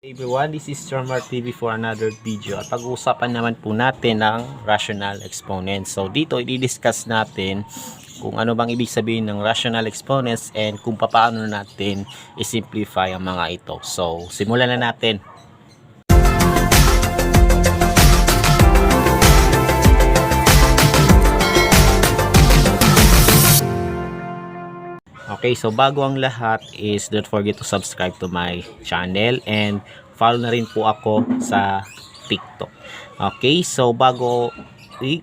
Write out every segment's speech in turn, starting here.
Everyone, this is Charmar TV for another video at pag-uusapan naman po natin ng rational exponents. So dito i-discuss natin kung ano bang ibig sabihin ng rational exponents and kung paano natin i-simplify ang mga ito. So simulan na natin. Okay, so bago ang lahat is don't forget to subscribe to my channel and follow na rin po ako sa TikTok. Okay, so bago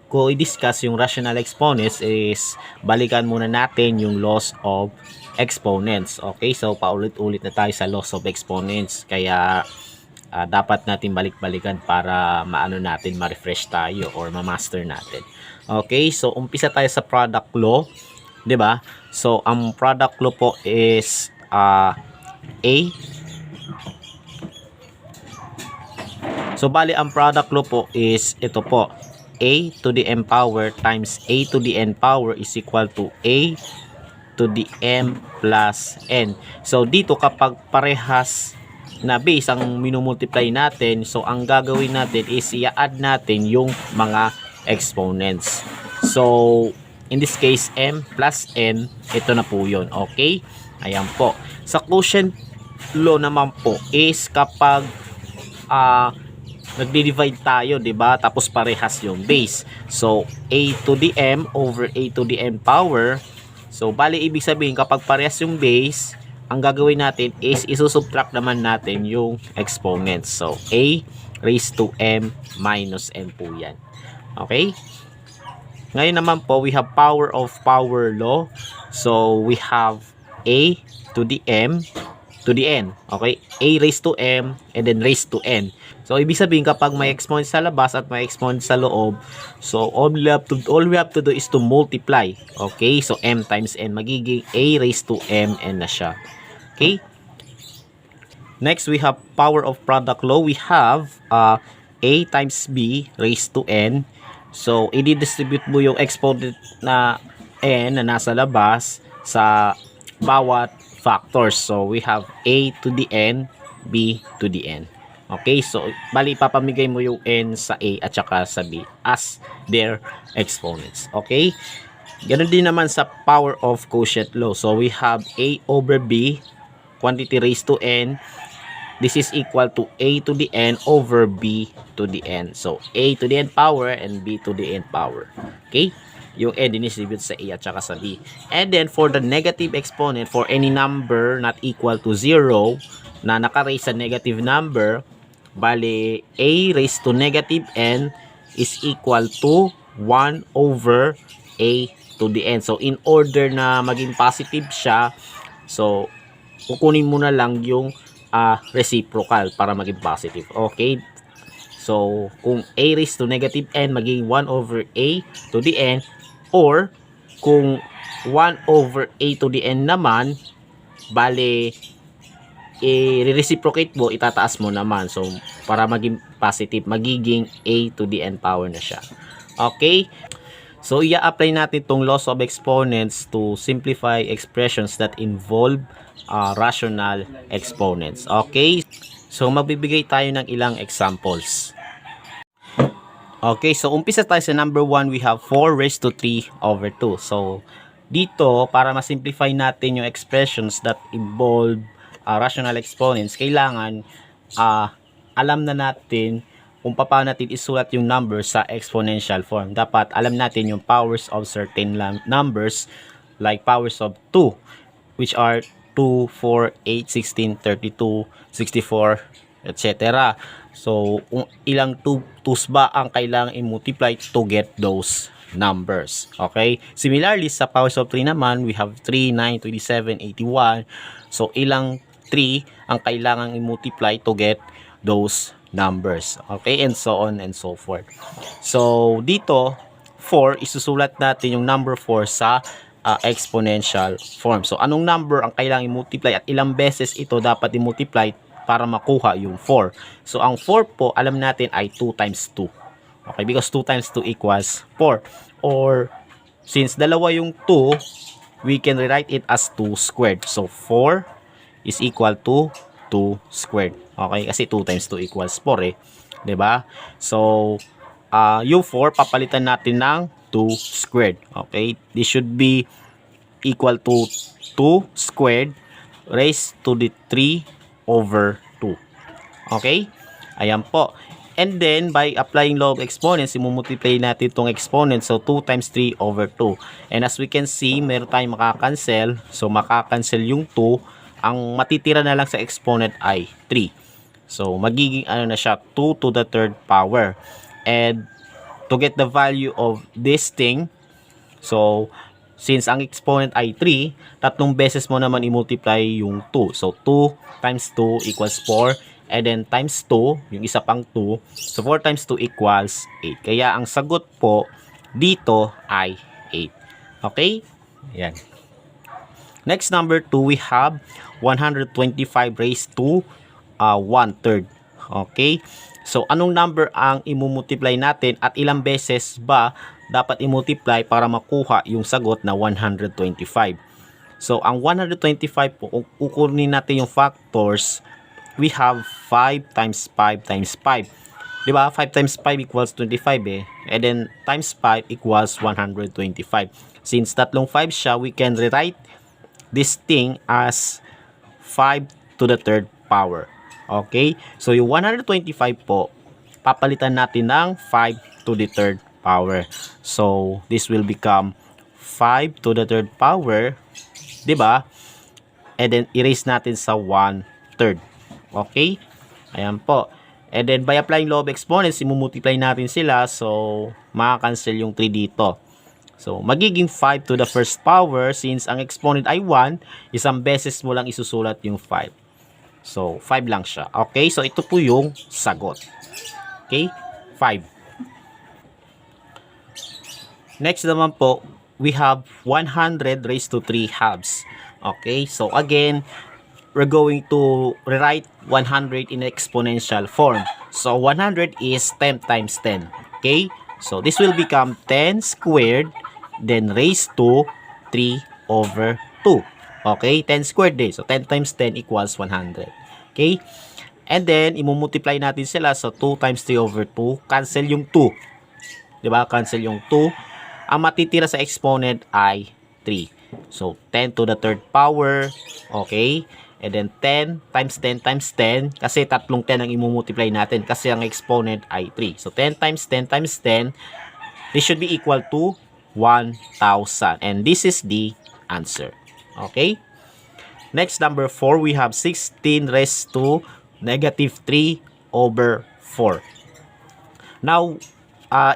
ko i-discuss yung rational exponents is balikan muna natin yung laws of exponents. Okay, so paulit-ulit na tayo sa laws of exponents. Kaya dapat natin balik-balikan para maano natin, ma-refresh tayo or ma-master natin. Okay, so umpisa tayo sa product law. 'Di ba? So ang product law po is A. So bali ang product law po is ito po. A to the m power times A to the n power is equal to A to the m plus n. So dito kapag parehas na base ang minumultiply natin, so ang gagawin natin is i-add natin yung mga exponents. So in this case, m plus n, ito na po yun. Okay? Ayan po. Sa quotient law naman po is kapag nagdi-divide tayo, 'di ba? Tapos parehas yung base. So, a to the m over a to the n power. So, bali ibig sabihin kapag parehas yung base, ang gagawin natin is isusubtract naman natin yung exponents. So, a raised to m minus n po yan. Okay? Ngayon naman po, we have power of power law. So, we have a to the m to the n. Okay? A raised to m and then raised to n. So, ibig sabihin kapag may exponent sa labas at may exponent sa loob, so all we have to do is to multiply. Okay? So, m times n magiging a raised to m n na siya. Okay? Next, we have power of product law. We have a times b raised to n. So, i-distribute mo yung exponent na n na nasa labas sa bawat factors. So, we have a to the n, b to the n. Okay, so bali ipapamigay mo yung n sa a at saka sa b as their exponents. Okay, ganun din naman sa power of quotient law. So, we have a over b, quantity raised to n. This is equal to a to the n over b to the n. So, a to the n power and b to the n power. Okay? Yung n dinistribute sa a at saka sa b. And then, for the negative exponent, for any number not equal to 0 na naka-raise sa negative number, bali, a raised to negative n is equal to 1 over a to the n. So, in order na maging positive siya, so, kukunin mo na lang yung reciprocal para maging positive. Okay? So, kung a raised to negative n maging 1 over a to the n, or kung 1 over a to the n naman, bale, i-reciprocate mo, itataas mo naman. So, para maging positive, magiging a to the n power na siya. Okay? So, i-apply natin itong laws of exponents to simplify expressions that involve rational exponents. Okay? So, magbibigay tayo ng ilang examples. Okay, so umpisa tayo sa number 1, we have 4 raised to 3 over 2. So, dito, para ma-simplify natin yung expressions that involve rational exponents, kailangan alam na natin kung paano natin isulat yung numbers sa exponential form. Dapat alam natin yung powers of certain numbers like powers of 2, which are 2, 4, 8, 16, 32, 64, etc. So, ilang 2's ba ang kailangan i-multiply to get those numbers? Okay? Similarly, sa powers of 3 naman, we have 3, 9, 27, 81. So, ilang 3 ang kailangan i-multiply to get those numbers. Okay? And so on and so forth. So, dito, 4, isusulat natin yung number 4 sa exponential form. So, anong number ang kailangan i-multiply at ilang beses ito dapat i-multiply para makuha yung 4. So, ang 4 po, alam natin ay 2 times 2. Okay? Because 2 times 2 equals 4. Or, since dalawa yung 2, we can rewrite it as 2 squared. So, 4 is equal to 2 squared. Okay, kasi 2 times 2 equals 4 eh. 'Di ba? So, yung 4 papalitan natin ng 2 squared. Okay? This should be equal to 2 squared raised to the 3 over 2. Okay? Ayan po. And then, by applying law of exponents, imumultiply natin itong exponent. So, 2 times 3 over 2. And as we can see, meron tayong makakancel. So, makakancel yung 2. Ang matitira na lang sa exponent ay 3. So, magiging ano na siya, 2 to the third power. And, to get the value of this thing, so, since ang exponent ay 3, tatlong beses mo naman i-multiply yung 2. So, 2 times 2 equals 4. And then times 2, yung isa pang 2. So 4 times 2 equals 8. Kaya ang sagot po dito ay 8. Okay? Yan. Next number 2, we have 125 raised to 1/3. Okay? So anong number ang imumultiply natin at ilang beses ba dapat i-multiply para makuha yung sagot na 125? So ang 125 po, kung kukunin natin yung factors, we have 5 times 5 times 5. Diba? 5 times 5 equals 25 eh. And then times 5 equals 125. Since tatlong 5 siya, we can rewrite this thing as 5 to the third power. Okay? So yung 125 po, papalitan natin ng 5 to the third power. So this will become 5 to the third power. Diba? And then erase natin sa 1/3. Okay? Ayan po. And then, by applying law of exponents, imumultiply natin sila. So, makakancel yung 3 dito. So, magiging 5 to the first power. Since ang exponent ay 1, isang beses mo lang isusulat yung 5. So, 5 lang siya. Okay? So, ito po yung sagot. Okay? 5. Next naman po, we have 100 raised to 3 halves. Okay? So, again, we're going to rewrite 100 in exponential form. So 100 is 10 times 10. Okay? So this will become 10 squared then raised to 3 over 2. Okay? 10 squared din. So 10 times 10 equals 100. Okay? And then imumultiply natin sila. So 2 times 3 over 2. Cancel yung 2. Diba? Cancel yung 2. Ang matitira sa exponent ay 3. So 10 to the third power. Okay? And then 10 times 10 times 10. Kasi tatlong 10 ang imumultiply natin. Kasi ang exponent ay 3. So 10 times 10 times 10. This should be equal to 1,000. And this is the answer. Okay? Next, number 4. We have 16 raised to negative 3 over 4. Now,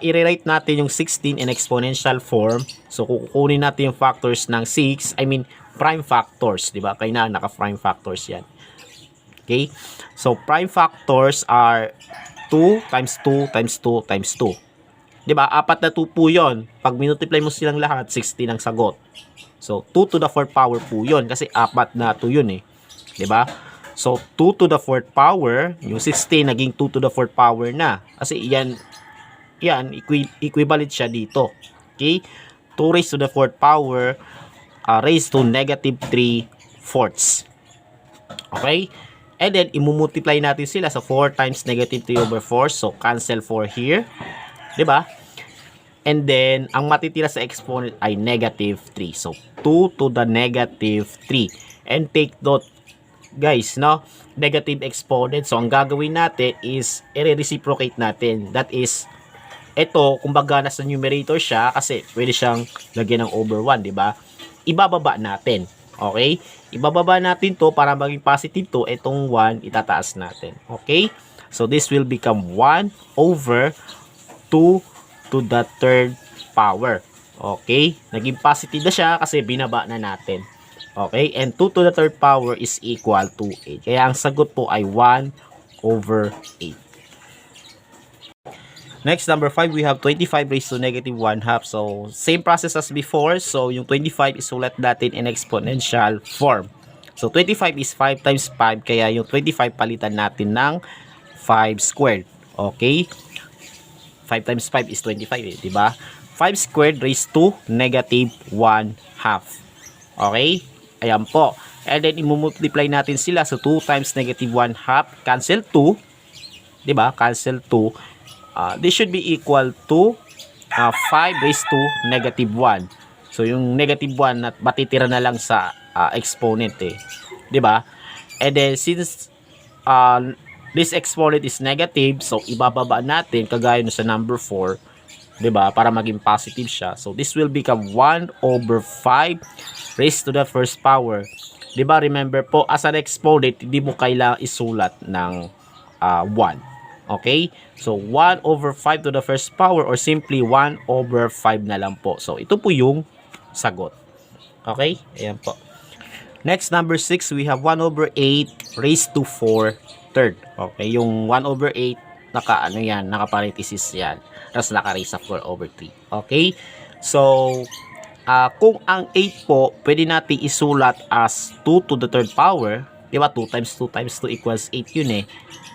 i-rewrite natin yung 16 in exponential form. So, kukunin natin yung factors ng 6. I mean, prime factors, di ba? Kaya naka-prime factors yan. Okay? So, prime factors are 2 times 2 times 2 times 2. Di ba? 4 na 2 po yun. Pag minultiply mo silang lahat, 16 ang sagot. So, 2 to the 4th power po yun. Kasi 4 na 2 yun eh. Di ba? So, 2 to the 4th power, yung 16 naging 2 to the 4th power na. Kasi yan, equivalent siya dito. Okay? 2 raised to the 4th power, raised to negative 3/4. Okay? And then, imumultiply natin sila sa 4 times negative 3 over 4. So, cancel 4 here. Diba? And then, ang matitira sa exponent ay negative 3. So, 2 to the negative 3. And take note, guys, no? Negative exponent. So, ang gagawin natin is, i-reciprocate natin. That is, ito, kumbaga nasa numerator siya kasi pwede siyang lagyan ng over 1, di ba? Ibababa natin. Okay? Ibababa natin to para maging positive to. Itong 1, itataas natin. Okay? So, this will become 1 over 2 to the third power. Okay? Naging positive na siya kasi binaba na natin. Okay? And 2 to the third power is equal to 8. Kaya ang sagot po ay 1 over 8. Next, number 5, we have 25 raised to negative 1/2. So, same process as before. So, yung 25 isulat natin in exponential form. So, 25 is 5 times 5. Kaya yung 25 palitan natin ng 5 squared. Okay? 5 times 5 is 25 eh, diba? 5 squared raised to negative 1/2. Okay? Ayan po. And then, i-multiply natin sila. So, 2 times negative 1 half. Cancel 2. Diba? Cancel 2. This should be equal to 5 raised to negative 1. So, yung negative 1 at matitira na lang sa exponent eh. Diba? And then, since this exponent is negative, so, ibababa natin kagaya sa number 4. Diba? Para maging positive siya. So, this will become 1 over 5 raised to the first power. Diba? Remember po, as an exponent, hindi mo kailangang isulat ng 1. Okay? So, 1 over 5 to the first power or simply 1 over 5 na lang po. So, ito po yung sagot. Okay? Ayan po. Next, number 6, we have 1 over 8 raised to 4 third. Okay? Yung 1 over 8, naka-parenthesis yan. Tapos naka-raise sa 4 over 3. Okay? So, kung ang 8 po, pwede natin isulat as 2 to the third power. Diba? 2 times 2 times 2 equals 8 yun eh.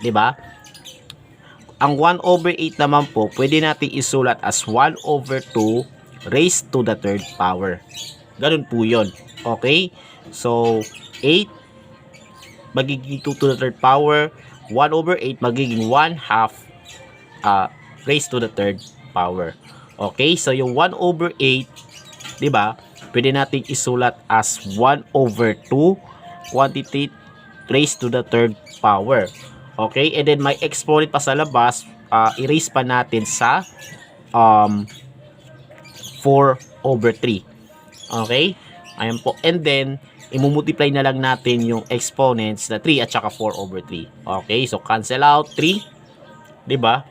Diba? Ang 1 over 8 naman po, pwede natin isulat as 1 over 2 raised to the third power. Ganun po yun. Okay? So, 8 magiging 2 to the third power. 1 over 8 magiging 1 half raised to the third power. Okay? So, yung 1 over 8, diba? Pwede natin isulat as 1 over 2 quantity raised to the third power. Okay? And then, may exponent pa sa labas. Erase pa natin sa 4 over 3. Okay? Ayan po. And then, imumultiply na lang natin yung exponents na 3 at saka 4 over 3. Okay? So, cancel out 3. Diba?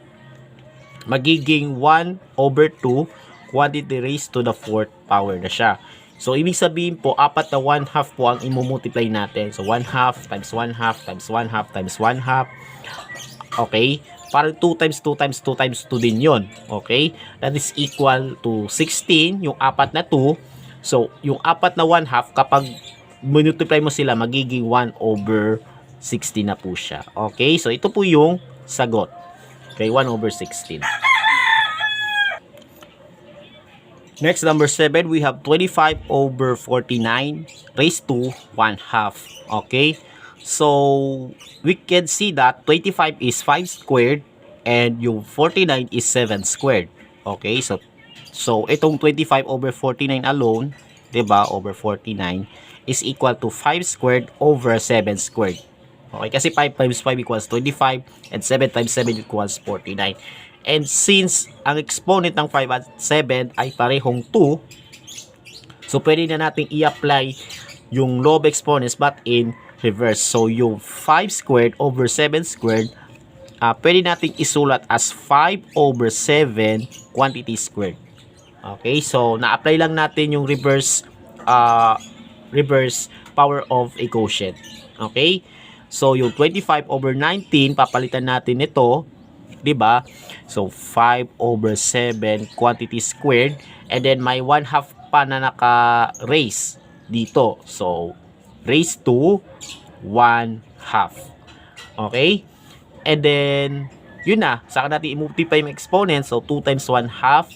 Magiging 1 over 2 quantity raised to the 4th power na siya. So, ibig sabihin po, apat na 1 half po ang imumultiply natin. So, 1 half times 1 half times 1 half times 1 half. Okay? Parang 2 times 2 times 2 times 2 din yun. Okay? That is equal to 16, yung apat na 2. So, yung apat na 1 half, kapag multiply mo sila, magiging 1 over 60 na po siya. Okay? So, ito po yung sagot. Okay? 1 over 16. Next, number 7, we have 25 over 49 raised to 1 half. Okay? So, we can see that 25 is 5 squared and yung 49 is 7 squared. Okay? So itong 25 over 49 alone, diba, over 49, is equal to 5 squared over 7 squared. Okay? Kasi 5 times 5 equals 25 and 7 times 7 equals 49. And since ang exponent ng 5 at 7 ay parehong 2, so pwede na natin i-apply yung law of exponents but in reverse. So yung 5 squared over 7 squared, pwede natin isulat as 5 over 7 quantity squared. Okay, so na-apply lang natin yung reverse power of a quotient. Okay, so yung 25 over 19, papalitan natin ito. Diba? So, 5 over 7 quantity squared. And then, may 1 half pa na naka-raise dito. So, raise to 1 half. Okay? And then, yun na. Saka natin i-multiply yung exponent. So, 2 times 1 half.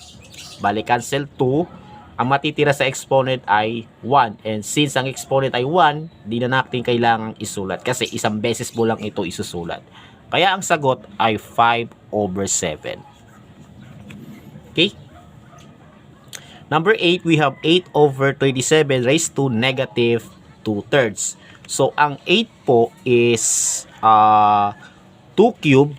Bali, cancel 2. Ang matitira sa exponent ay 1. And since ang exponent ay 1, di na natin kailangang isulat. Kasi isang beses mo lang ito isusulat. Kaya ang sagot ay 5 over 7. Okay? Number 8, we have 8 over 27 raised to negative 2 thirds. So, ang 8 po is 2 cubed.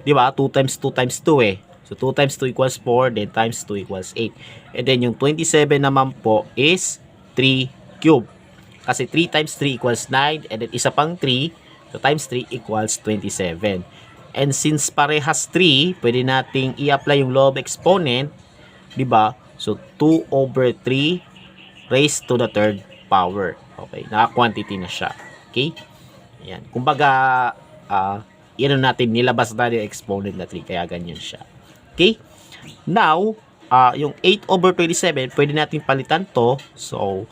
Diba? 2 times 2 times 2 eh. So, 2 times 2 equals 4, then times 2 equals 8. And then, yung 27 naman po is 3 cubed. Kasi 3 times 3 equals 9, and then isa pang 3. So, times 3 equals 27. And since parehas 3, pwede nating i-apply yung law of exponent. Diba? So, 2 over 3 raised to the third power. Okay. Naka-quantity na siya. Okay? Ayan. Kumbaga, yan natin, nilabas na yung exponent na 3. Kaya ganyan siya. Okay? Now, yung 8 over 27, pwede natin palitan to. So,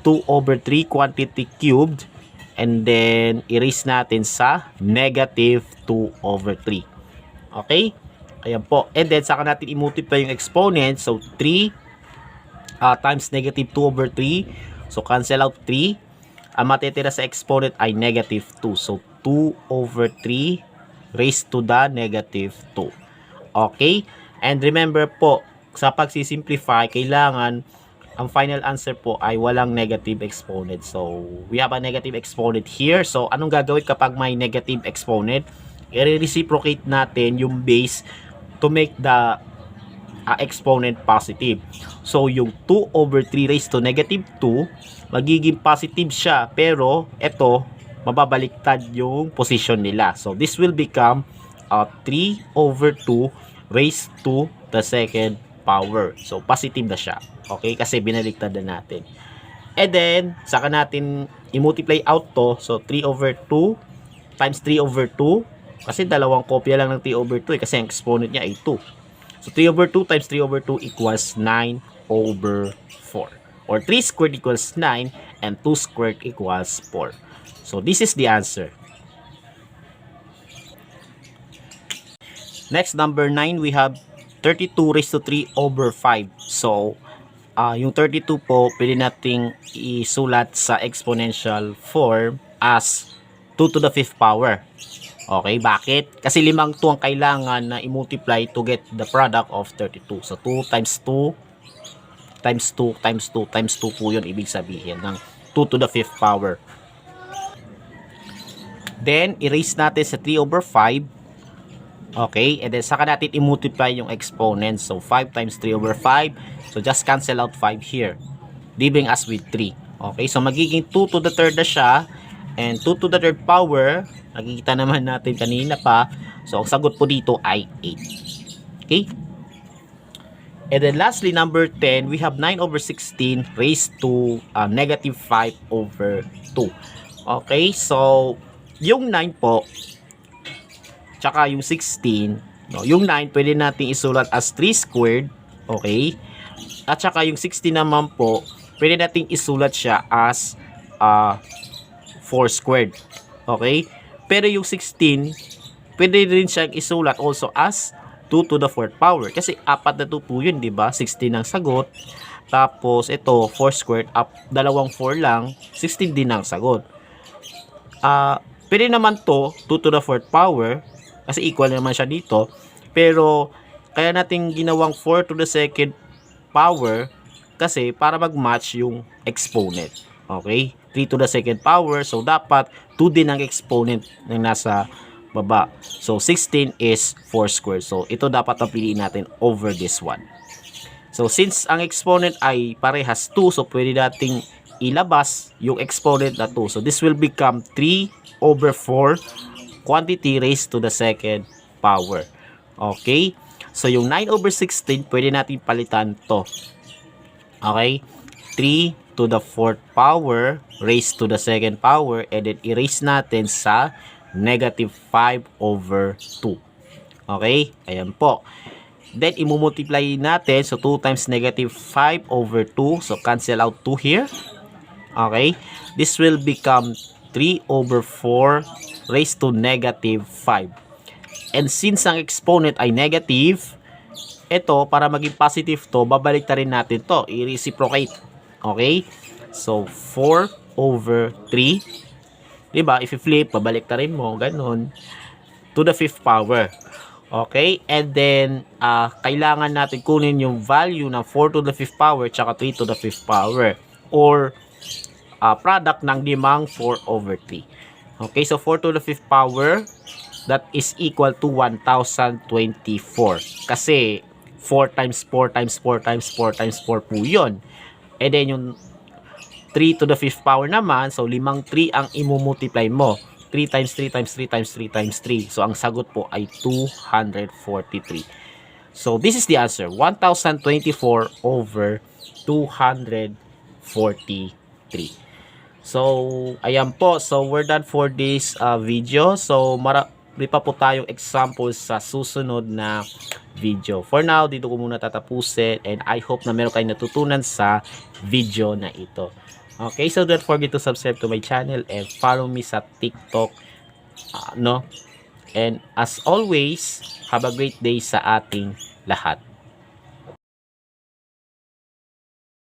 2 over 3 quantity cubed. And then, erase natin sa negative 2 over 3. Okay? Ayan po. And then, saka natin i-multiply yung exponent. So, 3 times negative 2 over 3. So, cancel out 3. ang matitira sa exponent ay negative 2. So, 2 over 3 raised to the negative 2. Okay? And remember po, sa pagsisimplify, kailangan ang final answer po ay walang negative exponent. So, we have a negative exponent here. So, anong gagawin kapag may negative exponent? I-reciprocate natin yung base to make the exponent positive. So, yung 2 over 3 raised to negative 2, magiging positive siya. Pero, ito, mababaliktad yung position nila. So, this will become 3 over 2 raised to the second power. So, positive na siya. Okay? Kasi binaliktad na natin. And then, saka natin i-multiply out to. So, 3 over 2 times 3 over 2. Kasi dalawang kopya lang ng 3 over 2 kasi ang exponent niya ay 2. So, 3 over 2 times 3 over 2 equals 9 over 4. Or 3 squared equals 9 and 2 squared equals 4. So, this is the answer. Next, number 9, we have 32 raised to 3 over 5. So, yung 32 po, pwede nating isulat sa exponential form as 2 to the 5th power. Okay, bakit? Kasi 5 2 ang kailangan na i-multiply to get the product of 32. So, 2 times 2 times 2 times 2 times 2 po yun ibig sabihin ng 2 to the 5th power. Then, erase natin sa 3 over 5. Okay, and then saka natin i-multiply yung exponent. So, 5 times 3 over 5. So, just cancel out 5 here. Leaving us with 3. Okay, so magiging 2 to the 3rd na siya. And 2 to the 3rd power, nakikita naman natin kanina pa. So, ang sagot po dito ay 8. Okay? And then lastly, number 10, we have 9 over 16 raised to negative 5 over 2. Okay? So, yung 9 po, tsaka yung 16, no, yung 9, pwede natin isulat as 3 squared. Okay? At tsaka yung 16 naman po, pwede natin isulat siya as 4 squared. Okay? Pero yung 16, pwede rin siyang isulat also as 2 to the 4th power. Kasi 4 na 2 po yun, di ba? 16 ang sagot. Tapos, ito, 4 squared, dalawang 4 lang, 16 din ang sagot. Pwede naman to 2 to the 4th power, kasi equal naman siya dito. Pero, kaya natin ginawang 4 to the 2nd power, kasi para mag-match yung exponent. Okay? 3 to the 2nd power. So, dapat 2 din ang exponent ng nasa baba. So, 16 is 4 squared. So, ito dapat ang piliin natin over this one. So, since ang exponent ay parehas 2, so pwede nating ilabas yung exponent na 2. So, this will become 3 over 4 quantity raised to the 2nd power. Okay? So, yung 9 over 16, pwede natin palitan to. Okay? 3 to the 4th power raised to the 2nd power, and then erase natin sa negative 5 over 2. Okay? Ayan po. Then, imumultiply natin. So, 2 times negative 5 over 2. So, cancel out 2 here. Okay? This will become 3 over 4 raised to negative 5. And since ang exponent ay negative, ito, para maging positive to, babalik na rin natin to. I-reciprocate. Okay? So, 4 over 3. Diba? If you flip, babalik na rin mo. Ganon. To the 5th power. Okay? And then, kailangan natin kunin yung value ng 4 to the 5th power tsaka 3 to the 5th power. Or, product ng limang 4 over 3. Okay? So, 4 to the 5th power, that is equal to 1024. Kasi, 4 times 4 times 4 times 4 times 4 po yun. And then, yung 3 to the 5th power naman, so, 5 3 ang imumultiply mo. 3 times 3 times 3 times 3 times 3. So, ang sagot po ay 243. So, this is the answer. 1024 over 243. So, ayan po. So, we're done for this video. So, marami pa po tayong examples sa susunod na video. For now, dito ko muna tatapusin, and I hope na meron kayong natutunan sa video na ito. Okay, so don't forget to subscribe to my channel and follow me sa TikTok. And as always, have a great day sa ating lahat.